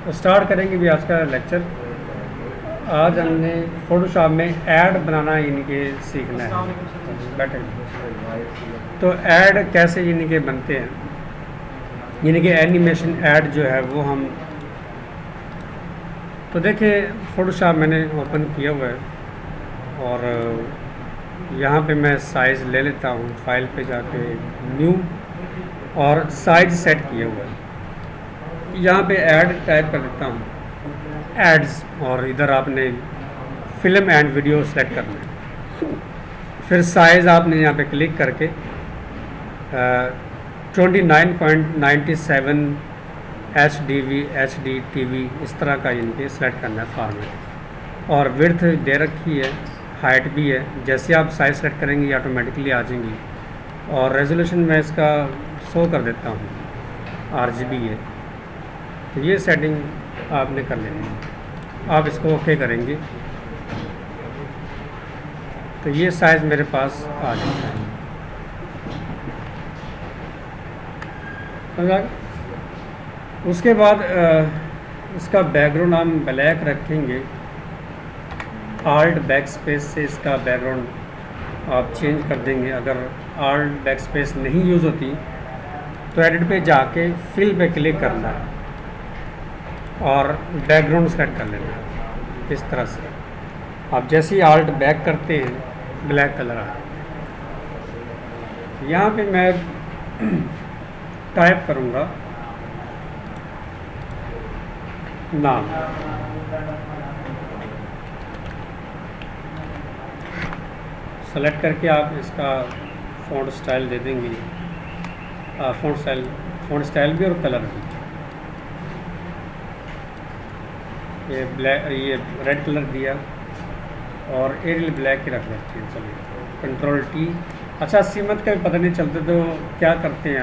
तो स्टार्ट करेंगे भी आज का लेक्चर। आज हमने फोटोशॉप में ऐड बनाना यानी कि सीखना है। बैठे तो ऐड कैसे यानी कि बनते हैं, यानी कि एनिमेशन ऐड जो है वो हम तो देखिए फोटोशॉप मैंने ओपन किया हुआ है और यहाँ पे मैं साइज़ ले लेता हूँ, फाइल पे जाके न्यू और साइज सेट किया हुआ है। यहाँ पे ऐड टाइप कर देता हूँ एड्स और इधर आपने फिल्म एंड वीडियो सेलेक्ट करना है। फिर साइज़ आपने यहाँ पे क्लिक करके 29.97 HDV HD TV इस तरह का इनके सेलेक्ट करना है फॉर्मेट। और विड्थ दे रखी है, हाइट भी है। जैसे आप साइज सेलेक्ट करेंगे ऑटोमेटिकली आ जाएंगी। और रेजोल्यूशन मैं इसका 100 कर देता हूँ, RGB है। तो ये सेटिंग आपने कर लेनी है। आप इसको ओके करेंगे तो ये साइज़ मेरे पास आ जाता है। उसके बाद इसका बैकग्राउंड हम ब्लैक रखेंगे। आल्ट बैक स्पेस से इसका बैकग्राउंड आप चेंज कर देंगे। अगर आल्ट बैक स्पेस नहीं यूज़ होती तो एडिट पे जाके फिल पे क्लिक करना है और बैकग्राउंड सेलेक्ट कर लेना है। इस तरह से आप जैसे ही आल्ट बैक करते हैं ब्लैक कलर आ जाता है। यहाँ पे मैं टाइप करूँगा नाम, सेलेक्ट करके आप इसका फ़ॉन्ट स्टाइल दे देंगे। फ़ॉन्ट स्टाइल भी और कलर भी। ये ब्लैक, ये रेड कलर दिया और एरियल ब्लैक ही रख लेते हैं। चलिए कंट्रोल T। अच्छा सीमत का भी पता नहीं चलता तो क्या करते हैं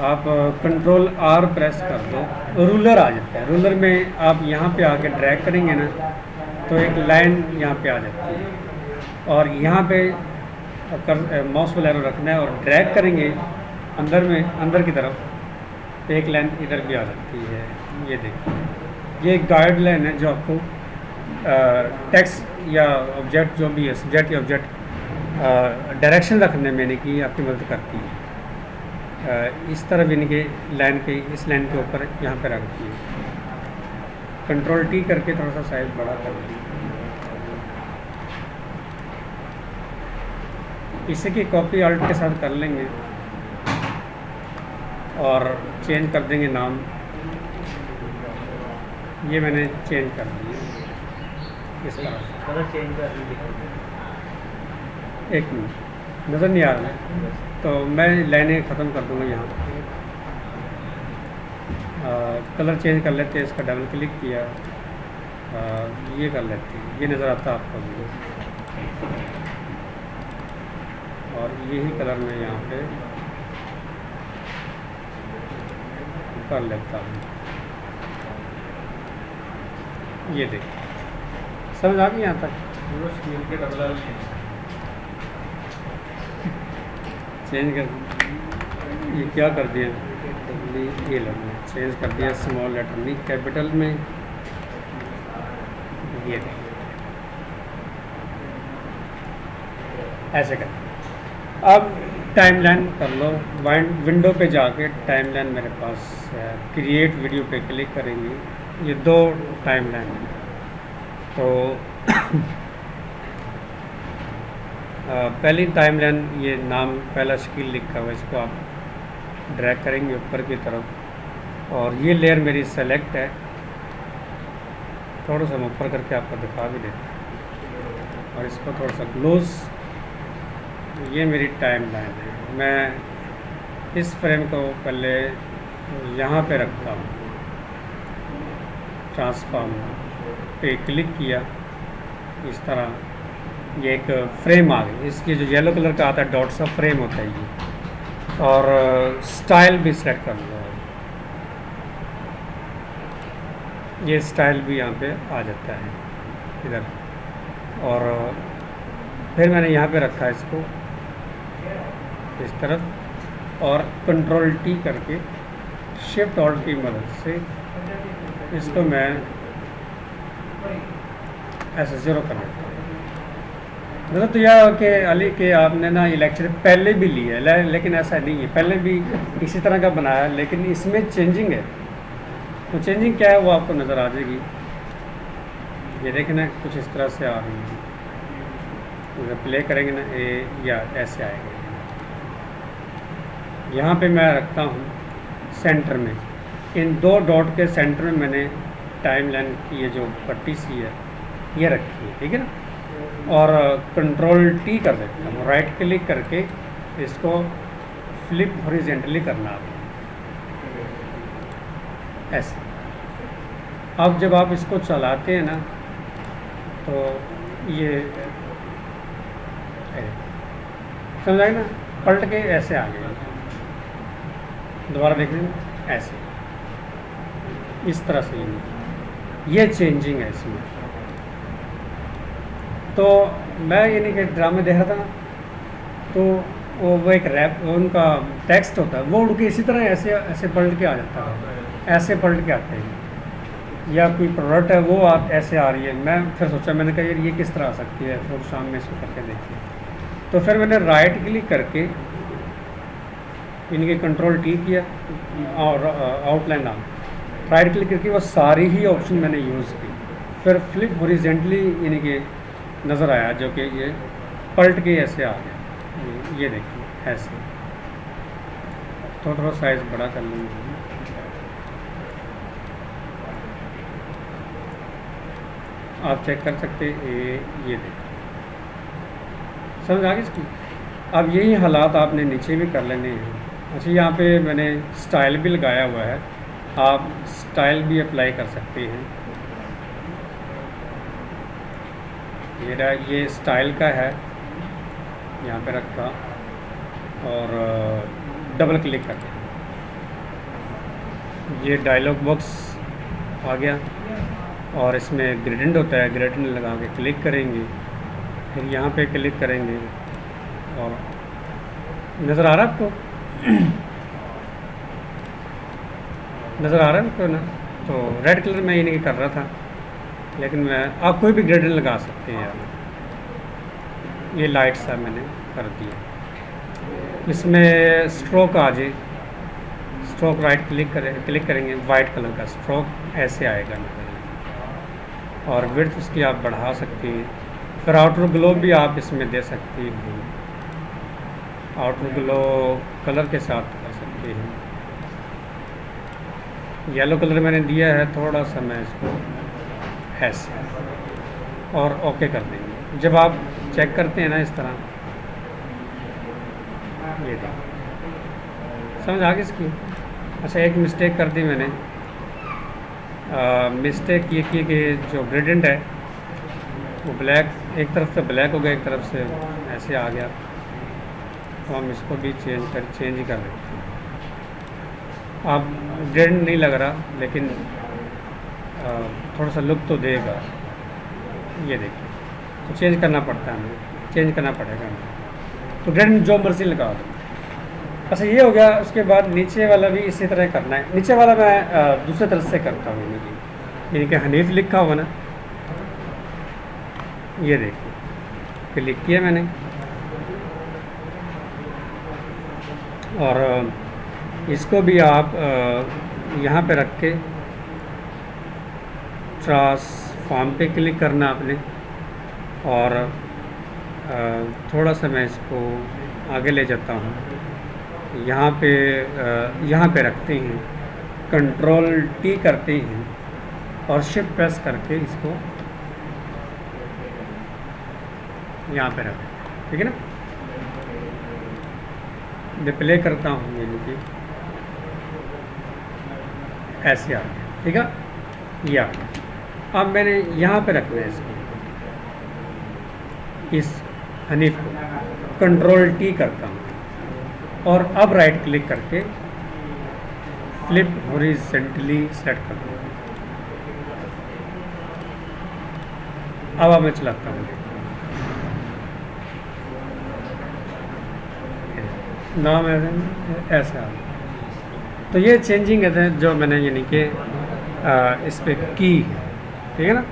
आप कंट्रोल R प्रेस कर दो, रूलर आ जाता है। रूलर में आप यहाँ पे आके ड्रैग करेंगे ना तो एक लाइन यहाँ पे आ जाती है और यहाँ पे माउस व्हील एरो रखना है और ड्रैग करेंगे अंदर की तरफ एक लाइन इधर भी आ जाती है। ये देखिए ये गाइडलाइन है जो आपको टेक्स्ट या ऑब्जेक्ट जो भी है, सब्जेक्ट या ऑब्जेक्ट डायरेक्शन रखने में यानी कि आपकी मदद करती है। इस तरफ यानी कि लाइन के इस लाइन के ऊपर यहाँ पे रखती है। कंट्रोल T करके थोड़ा सा साइज बड़ा कर दीजिए। इसी की कॉपी अल्ट के साथ कर लेंगे और चेंज कर देंगे नाम। ये मैंने चेंज कर दिया इस तरह से। कलर चेंज कर दीजिए। एक मिनट नज़र नहीं आ रहा तो मैं लाइनें ख़त्म कर दूँगा। यहाँ कलर चेंज कर लेते हैं। इसका डबल क्लिक किया, ये कर लेते हैं। ये नज़र आता है आपको भी। और यही कलर मैं यहाँ पे कर लेता हूँ। ये देखिए समझ आ गई यहाँ तक। स्क्रीन के डबल चेंज कर, ये क्या कर दिया, ये लगना चेंज कर दिया स्मॉल लेटर नहीं कैपिटल में। ये ऐसे कर। अब टाइमलाइन कर लो। विंडो पे जाके टाइमलाइन मेरे पास क्रिएट वीडियो पे क्लिक करेंगे। ये दो टाइमलाइन है तो पहली टाइमलाइन ये नाम पहला शकील लिखा हुआ है, इसको आप ड्रैग करेंगे ऊपर की तरफ और ये लेयर मेरी सेलेक्ट है। थोड़ा सा मैं ऊपर करके आपको दिखा भी देता हूँ और इसको थोड़ा सा क्लोज। ये मेरी टाइमलाइन है। मैं इस फ्रेम को पहले यहाँ पे रखता हूँ। ट्रांसफॉर्म पे क्लिक किया, इस तरह ये एक फ्रेम आ गई। इसकी जो येलो कलर का आता है डॉट सा फ्रेम होता है ये। और स्टाइल भी सेलेक्ट कर लो। ये स्टाइल भी यहाँ पे आ जाता है इधर। और फिर मैंने यहाँ पे रखा है इसको इस तरफ और कंट्रोल T करके शिफ्ट ऑल्ट की मदद से इसको मैं ऐसे ज़ीरो कर देता हूँ। मतलब तो यह कि अली के आपने ना ये लेक्चर पहले भी लिया है, लेकिन ऐसा नहीं है, पहले भी इसी तरह का बनाया है, लेकिन इसमें चेंजिंग है। तो चेंजिंग क्या है वो आपको नज़र आ जाएगी। ये देखना कुछ इस तरह से आ रही है, अगर प्ले करेंगे ना या ऐसे आएगा। यहाँ पे मैं रखता हूँ सेंटर में, इन दो डॉट के सेंटर में मैंने टाइम लाइन की ये जो पट्टी सी है ये रखी है, ठीक है ना। और कंट्रोल टी कर देता हूँ, राइट क्लिक करके इसको फ्लिप हॉरिजेंटली करना है ऐसे। अब जब आप इसको चलाते हैं ना तो ये समझ आए ना, पलट के ऐसे आ गए। दोबारा देख लें ऐसे, इस तरह से ये चेंजिंग है इसमें। तो मैं यानी कि ड्रामे देख रहा था ना, तो वो एक रैप उनका टेक्स्ट होता है, वो उड़ के इसी तरह ऐसे ऐसे पलट के आ जाता है, ऐसे पलट के आते हैं। या कोई प्रोडक्ट है वो आप ऐसे आ रही है। मैं फिर सोचा, मैंने कहा यार ये किस तरह आ सकती है, फिर शाम में इसको करके देखिए। तो फिर मैंने राइट क्लिक करके इनके कंट्रोल टी किया और आउटलाइन नाम राइट क्लिक करके वो सारी ही ऑप्शन मैंने यूज़ की। फिर फ्लिप हॉरिजेंटली यानी कि नज़र आया, जो कि ये पलट के ऐसे आ गया। ये देखिए ऐसे। थोड़ा साइज़ बड़ा कर लूँगी, आप चेक कर सकते ये देखिए, समझ आ गई इसकी। अब यही हालात आपने नीचे भी कर लेने हैं। अच्छा, यहाँ पे मैंने स्टाइल भी लगाया हुआ है, आप स्टाइल भी अप्लाई कर सकते हैं। ये स्टाइल का है, यहाँ पे रखा और डबल क्लिक करके ये डायलॉग बॉक्स आ गया और इसमें ग्रेडेंट होता है, ग्रेडेंट लगा के क्लिक करेंगे, फिर यहाँ पे क्लिक करेंगे और नज़र आ रहा है आपको नज़र आ रहा है आपको ना। तो रेड कलर में ये नहीं कर रहा था, लेकिन मैं आप कोई भी ग्रेडेंट लगा सकते हैं यार। ये लाइट सा मैंने कर दिया। इसमें स्ट्रोक आ जाए, स्ट्रोक राइट क्लिक करेंगे, वाइट कलर का स्ट्रोक ऐसे आएगा नज़र। और विड्थ उसकी आप बढ़ा सकते हैं। फिर आउटर ग्लो भी आप इसमें दे सकते हैं, आउटर ग्लो कलर के साथ कर सकते हैं। येलो कलर मैंने दिया है थोड़ा सा, मैं इसको ऐसे और ओके कर देंगे। जब आप चेक करते हैं ना इस तरह, ये देखिए समझ आ गई इसकी। अच्छा, एक मिस्टेक कर दी मैंने, मिस्टेक ये की कि जो ग्रेडेंट है वो ब्लैक, एक तरफ से ब्लैक हो गया, एक तरफ से ऐसे आ गया। तो हम इसको भी चेंज ही कर देते हैं। अब ग्रेडेंट नहीं लग रहा, लेकिन थोड़ा सा लुक तो देगा। ये देखिए, तो चेंज करना पड़ता है हमें, चेंज करना पड़ेगा हमें। तो ग्रेडेंट जो मर्जी लगा दो। अच्छा, ये हो गया। उसके बाद नीचे वाला भी इसी तरह करना है। नीचे वाला मैं दूसरे तरफ से करता हूँ, यानी कि हनीफ लिखा हुआ ना, ये देखिए क्लिक किया मैंने और इसको भी आप यहाँ पे रख के ट्रांसफॉर्म पे क्लिक करना आपने। और थोड़ा सा मैं इसको आगे ले जाता हूँ, यहाँ पे रखते हैं, कंट्रोल टी करते हैं और शिफ्ट प्रेस करके इसको यहाँ पे रख, ठीक है ना। मैं प्ले करता हूँ, ये देखिए ऐसे आ गया, ठीक है। ये आ गया। अब मैंने यहाँ पे रखना है इसको, इस हनीफ को कंट्रोल टी करता हूँ और अब राइट क्लिक करके फ्लिप हॉरिजॉन्टली सेलेक्ट कर दूँ। अब मैं चलाता हूँ, नाम ऐसा आ। तो ये चेंजिंग है जो मैंने यानी कि इस पे की है, ठीक है ना।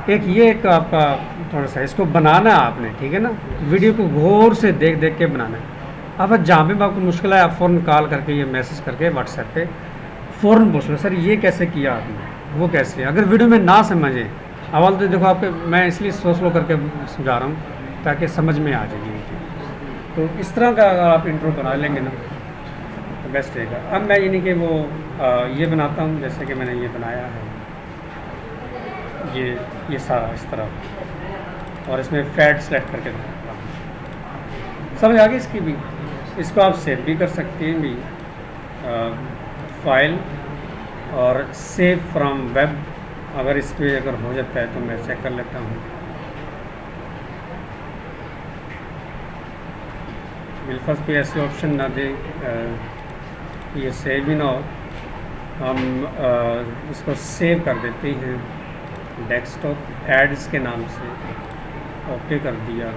एक आपका थोड़ा सा इसको बनाना है आपने, ठीक है ना। वीडियो को गौर से देख देख के बनाना है। अब जहाँ पे भी आपको मुश्किल है, आप फ़ौरन कॉल करके ये मैसेज करके व्हाट्सएप पे फ़ौरन पूछ लो, सर ये कैसे किया आपने, वो कैसे। अगर वीडियो में ना समझे अवल तो देखो आपके, मैं इसलिए स्लो कर समझा रहा हूँ ताकि समझ में आ जाएगी। तो इस तरह का अगर आप इंट्रो बना लेंगे ना तो बेस्ट रहेगा। अब मैं यानी कि वो ये बनाता हूँ, जैसे कि मैंने ये बनाया है, ये सारा इस तरह, और इसमें फैट सेलेक्ट करके बनाता हूँ। समझ आ गई इसकी भी। इसको आप सेव भी कर सकते हैं भी, फाइल और सेव फ्रॉम वेब। अगर इस पर अगर हो जाता है तो मैं चेक कर लेता हूँ। बिलफर्स्ट पे ऐसे ऑप्शन ना दे, ये सेव ही ना हो, हम इसको सेव कर देते हैं डेस्कटॉप एड्स के नाम से। ओके कर दिया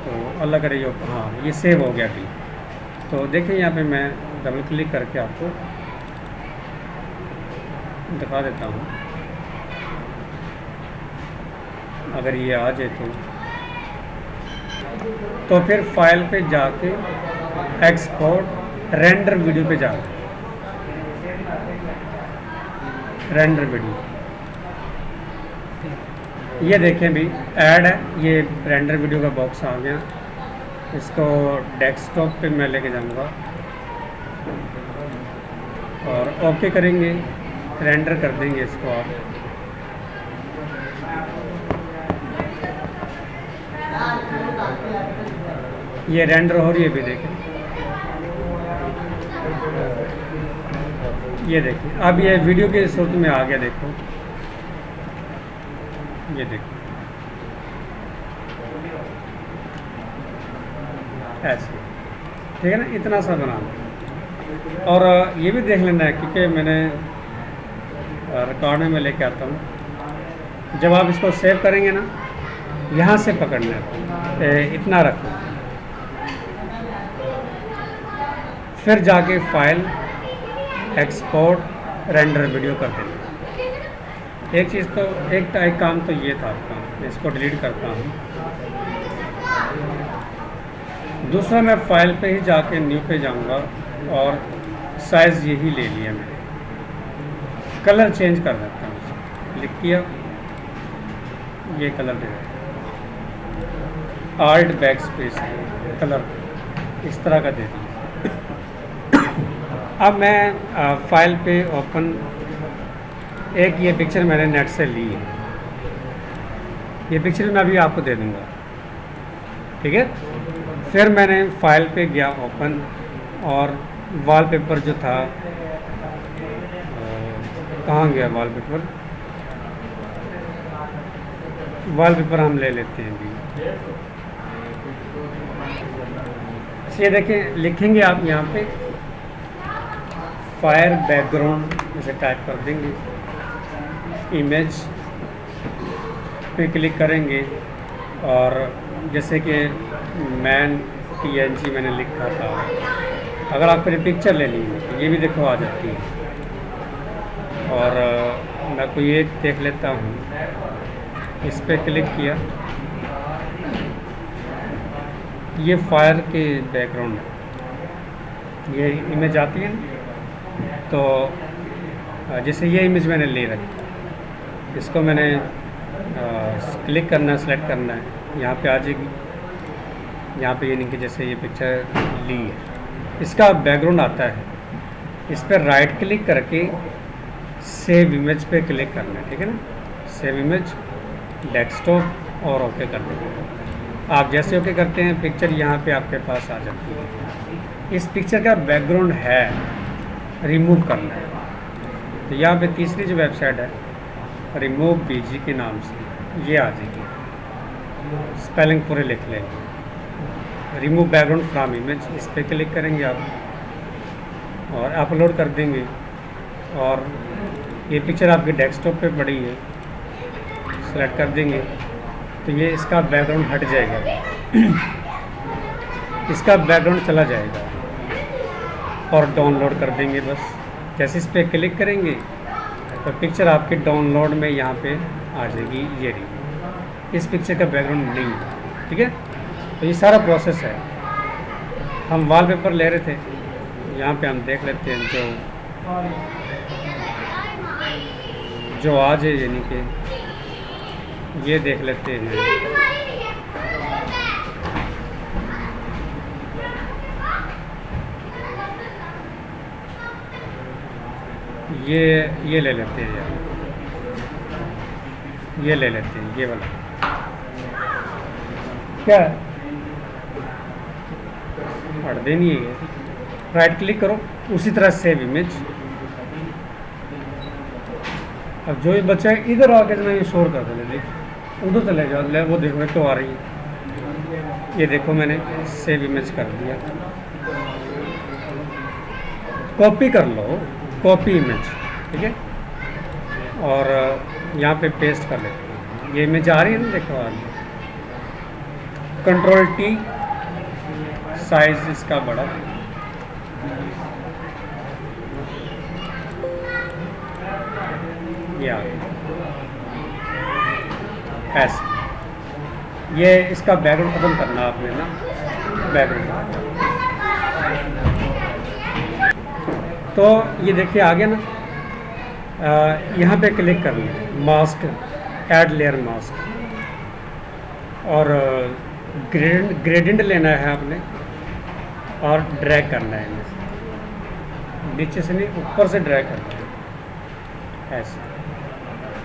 तो अलग करे, हाँ ये सेव हो गया भी। तो देखिए यहाँ पे मैं डबल क्लिक करके आपको दिखा देता हूँ। अगर ये आ जाए तो फिर फाइल पे जाके एक्सपोर्ट रेंडर वीडियो पे जाके रेंडर वीडियो, ये देखें भी ऐड है, ये रेंडर वीडियो का बॉक्स आ गया। इसको डेस्कटॉप पे मैं लेके जाऊंगा और ओके करेंगे, रेंडर कर देंगे इसको आप। ये रेंडर हो रही है भी, देखें ये देखिए। अब ये वीडियो के सूरत में आ गया, देखो ये देखो ऐसे, ठीक है ना। इतना सा बनाना। और ये भी देख लेना है क्योंकि मैंने रिकॉर्ड में मैं लेके आता हूँ। जब आप इसको सेव करेंगे ना, यहाँ से पकड़ना है, इतना रखना, फिर जाके फाइल एक्सपोर्ट रेंडर वीडियो कर देना। एक चीज़ तो एक काम तो ये था आपका, मैं इसको डिलीट करता हूँ। दूसरा मैं फाइल पे ही जाके न्यू पे जाऊँगा और साइज़ यही ले लिया मैंने, कलर चेंज कर देता हूँ। क्लिक किया, ये कलर दे देता, आल्ट बैक स्पेस कलर इस तरह का दे दिया। अब मैं फाइल पे ओपन, एक ये पिक्चर मैंने नेट से ली है, ये पिक्चर मैं अभी आपको दे दूँगा, ठीक है। फिर मैंने फाइल पे गया ओपन, और वॉलपेपर जो था, कहाँ गया वॉलपेपर, वॉलपेपर हम ले लेते हैं भी। ये देखें, लिखेंगे आप यहाँ पे फायर बैकग्राउंड, इसे टाइप कर देंगे, इमेज पे क्लिक करेंगे, और जैसे कि मैन PNG मैंने लिखा था, अगर आप फिर पिक्चर ले लीजिए तो ये भी देखो आ जाती है। और मैं कोई एक देख लेता हूँ, इस पर क्लिक किया, ये फायर के बैकग्राउंड है, ये इमेज आती है। तो जैसे ये इमेज मैंने ले रखी, इसको मैंने क्लिक करना है, सेलेक्ट करना है, यहाँ पे आ जाएगी। यहाँ पे ये नहीं कि जैसे ये पिक्चर ली है, इसका बैकग्राउंड आता है, इस पर राइट क्लिक करके सेव इमेज पे क्लिक करना है, ठीक है ना। सेव इमेज डेस्कटॉप और ओके कर देंगे। आप जैसे ओके करते हैं, पिक्चर यहाँ पे आपके पास आ जाती है। इस पिक्चर का बैकग्राउंड है, रिमूव करना है, तो यहाँ पे तीसरी जो वेबसाइट है रिमूव BG के नाम से, ये आ जाएगी। स्पेलिंग पूरे लिख लेंगे, रिमूव बैकग्राउंड फ्रॉम इमेज, इस पर क्लिक करेंगे आप और अपलोड कर देंगे। और ये पिक्चर आपके डेस्कटॉप पे पड़ी है, सेलेक्ट कर देंगे तो ये इसका बैकग्राउंड हट जाएगा, इसका बैकग्राउंड चला जाएगा, और डाउनलोड कर देंगे। बस जैसे इस पर क्लिक करेंगे तो पिक्चर आपके डाउनलोड में यहाँ पे आ जाएगी, ये रही। इस पिक्चर का बैकग्राउंड नहीं है, ठीक है। तो ये सारा प्रोसेस है। हम वॉलपेपर ले रहे थे, यहाँ पे हम देख लेते हैं जो आज है, यानी कि ये देख लेते हैं। ये ले लेते हैं यार, ये ले लेते हैं, ये वाला क्या है, हट देनी है ये। राइट क्लिक करो, उसी तरह सेव इमेज। अब जो ये बच्चा है इधर आके जो ये शोर कर दे, देख उधर चले जाओ, ले वो देखो तो आ रही है। ये देखो मैंने सेव इमेज कर दिया। कॉपी कर लो, कॉपी इमेज, ठीक है। और यहाँ पे पेस्ट कर लेते हैं। ये इमेज आ रही है ना, देखो आ रही है। कंट्रोल टी, साइज इसका बड़ा, ये आ गया ऐसे। ये इसका बैकग्राउंड खत्म करना आपने ना, बैकग्राउंड। तो ये देखिए आ गया ना। यहाँ पे क्लिक कर लें, मास्क, ऐड लेयर मास्क, और ग्रेडियंट लेना है आपने और ड्रैग करना है। नीचे से नहीं, ऊपर से ड्रैग करना है, ऐसे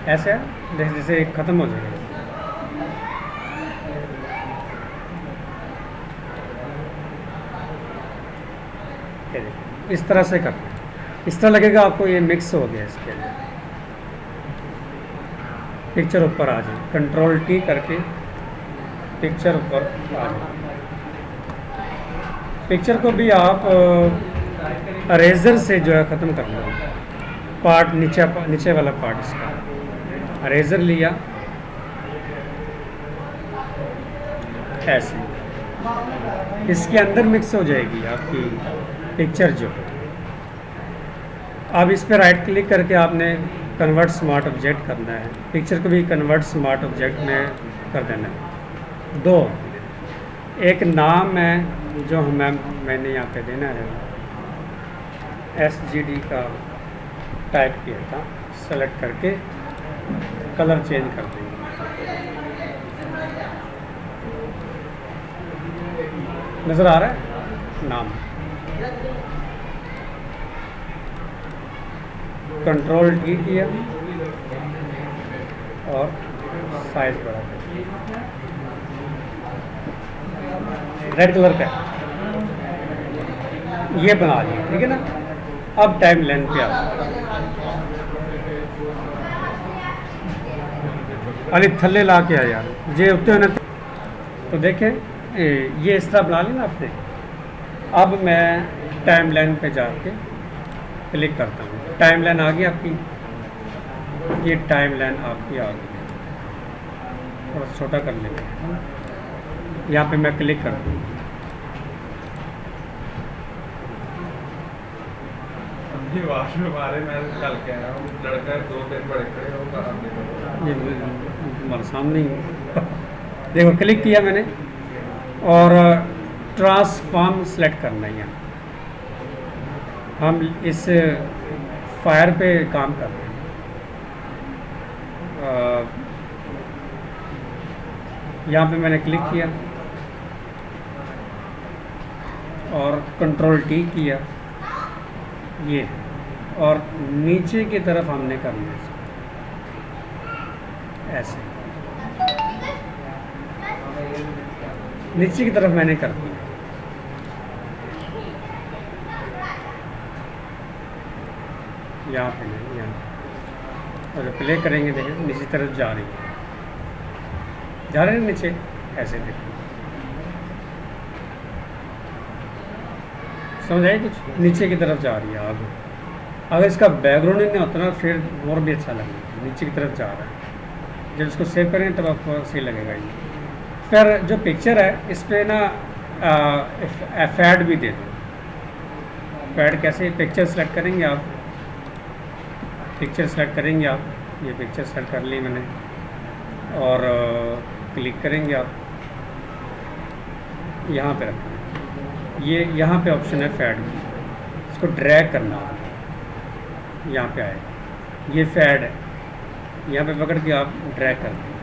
ऐसे जैसे जैसे ख़त्म हो जाएगा। इस तरह से करना है। इस तरह लगेगा आपको ये मिक्स हो गया। इसके अंदर पिक्चर ऊपर आ जाए, कंट्रोल टी करके पिक्चर ऊपर आ जाए। पिक्चर को भी आप अरेजर से जो है ख़त्म करना है। पार्ट नीचे वाला पार्ट, इसका अरेजर लिया ऐसे, इसके अंदर मिक्स हो जाएगी आपकी पिक्चर जो। अब इस पर राइट क्लिक करके आपने कन्वर्ट स्मार्ट ऑब्जेक्ट करना है। पिक्चर को भी कन्वर्ट स्मार्ट ऑब्जेक्ट में कर देना है। दो, एक नाम है जो मैंने यहाँ पे देना है, SGD का टाइप किया था, सेलेक्ट करके कलर चेंज कर देंगे। नज़र आ रहा है नाम। कंट्रोल टी किया और साइज बढ़ा दिया। रेड कलर का ये बना लिया, ठीक है ना। अब टाइम लाइन पे आ अली थल्ले ला के आ यार, जे उठते हो ना। तो देखें ये इस तरह बना ली ना आपने। अब मैं टाइम लाइन पे जाके क्लिक करता हूँ, टाइम लाइन आ गई आपकी। ये टाइम लाइन आपकी आ गई। थोड़ा छोटा कर लेते हैं, यहाँ पे मैं क्लिक करता हूँ। बारे में कल कह रहा हूँ, लड़का 2 दिन बड़े खड़े हो कहा, ये हमारे सामने ही देखो, क्लिक किया मैंने और ट्रांसफॉर्म सेलेक्ट करना है। हम इस फायर पे काम कर रहे हैं। यहाँ पे मैंने क्लिक किया और कंट्रोल टी किया, ये, और नीचे की तरफ हमने करना है ऐसे। नीचे की तरफ मैंने कर दिया। यहाँ पे नहीं, यहाँ और प्ले करेंगे, देखें नीचे तरफ जा रही है, जा रहे हैं नीचे ऐसे। देखें समझ आई कुछ, नीचे की तरफ जा रही है आगे। अगर इसका बैकग्राउंड ही नहीं होता ना, फिर और भी अच्छा लगेगा। नीचे की तरफ जा रहा है, जब इसको सेव करेंगे तब आपको सही लगेगा ये। फिर जो पिक्चर है इस पर ना एफएड भी दे दो। एफएड कैसे, पिक्चर सेलेक्ट करेंगे आप, पिक्चर सेलेक्ट करेंगे आप, ये पिक्चर सेलेक्ट कर ली मैंने, और क्लिक करेंगे आप, यहाँ पे रखें। ये यहाँ पे ऑप्शन है फैड की, इसको ड्रैग करना, यहाँ पे आएगा, ये फैड है, यहाँ पे पकड़ के आप ड्रैग कर देंगे।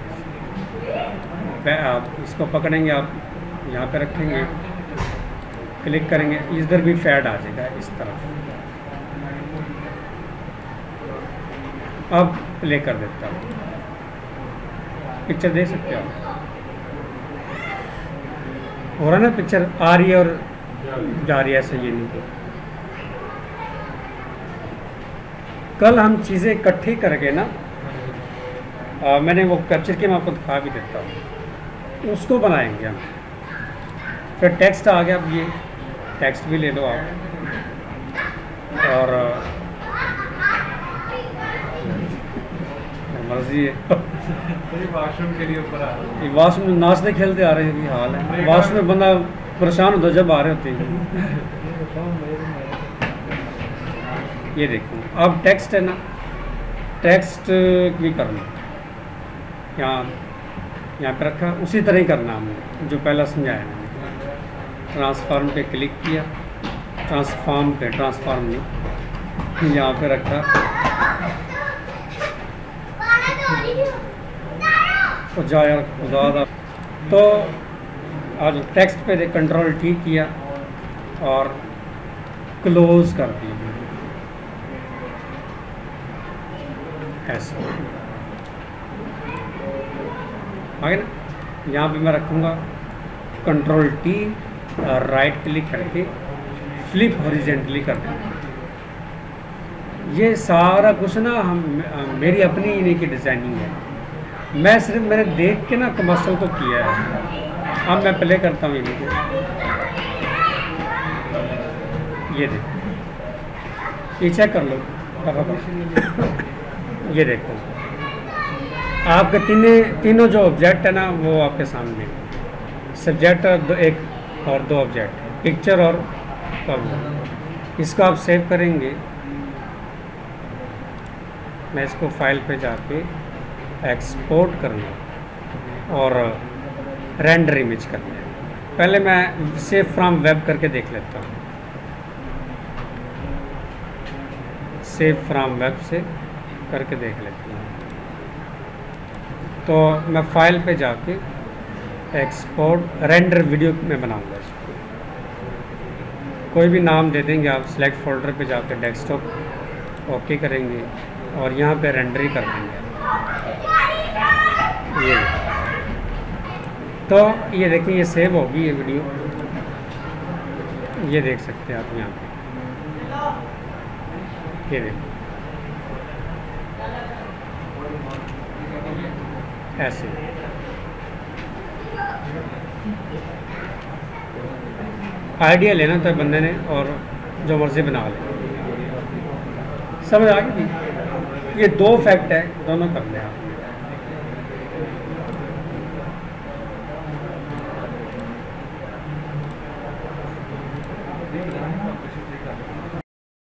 आप इसको पकड़ेंगे, आप यहाँ पे रखेंगे, क्लिक करेंगे, इधर भी फैड आ जाएगा इस तरफ। अब प्ले कर देता हूँ, पिक्चर देख सकते हो आप, हो रहा है ना, पिक्चर आ रही है और जा रही है, ऐसे ये नहीं कि कल हम चीज़ें इकट्ठी करके ना, मैंने वो कैप्चर किया, मैं आपको दिखा भी देता हूँ, उसको बनाएंगे हम। फिर टेक्स्ट आ गया, अब ये टेक्स्ट भी ले लो आप, और मर्जी है। ये वॉशरूम के लिए ऊपर आ रहा है। ये वॉशरूम में नाचते खेलते आ रहे हैं, ये हाल है। वॉशरूम में बंदा परेशान होता है जब आ रहे होते हैं। ये देखो, अब टेक्स्ट है ना, टेक्स्ट भी करना, यहाँ पे रखा, उसी तरह ही करना हमने जो पहला समझाया मैंने। ट्रांसफॉर्म पे क्लिक किया, ट्रांसफॉर्म नहीं, यहाँ पे रखा, तो जा यार ज़्यादा, तो आज टेक्स्ट पे कंट्रोल T किया और क्लोज कर दिया ऐसे, आगे ना। यहाँ पे मैं रखूँगा कंट्रोल T और राइट क्लिक करके फ्लिप हॉरिजेंटली कर देंगे। ये सारा कुछ ना मेरी अपनी इन्हीं की डिज़ाइनिंग है, मैंने देख के ना कमर्शियल को किया है। अब मैं प्ले करता हूँ इन्हीं को, ये देखो, ये चेक कर लो, ये देखो, आपके तीनों जो ऑब्जेक्ट है ना वो आपके सामने, सब्जेक्ट एक और दो ऑब्जेक्ट, पिक्चर और कब। इसको आप सेव करेंगे, मैं इसको फाइल पे जाके एक्सपोर्ट करूँगा और रेंडर इमेज करना है। पहले मैं सेव फ्रॉम वेब करके देख लेता हूँ, सेव फ्रॉम वेब से करके देख लेते हैं। तो मैं फाइल पे जाके एक्सपोर्ट रेंडर वीडियो में बनाऊंगा इसको, कोई भी नाम दे देंगे आप, सिलेक्ट फोल्डर पे जाकर डेस्कटॉप ओके करेंगे और यहाँ पे रेंडर ही कर देंगे। ये तो ये देखिए, ये सेव होगी ये वीडियो, ये देख सकते हैं आप यहाँ पे, ये देखो ऐसे। आइडिया लेना था बंदे ने और जो मर्जी बना ले, समझ आ गई। ये दो फैक्ट है, दोनों कर लें आप।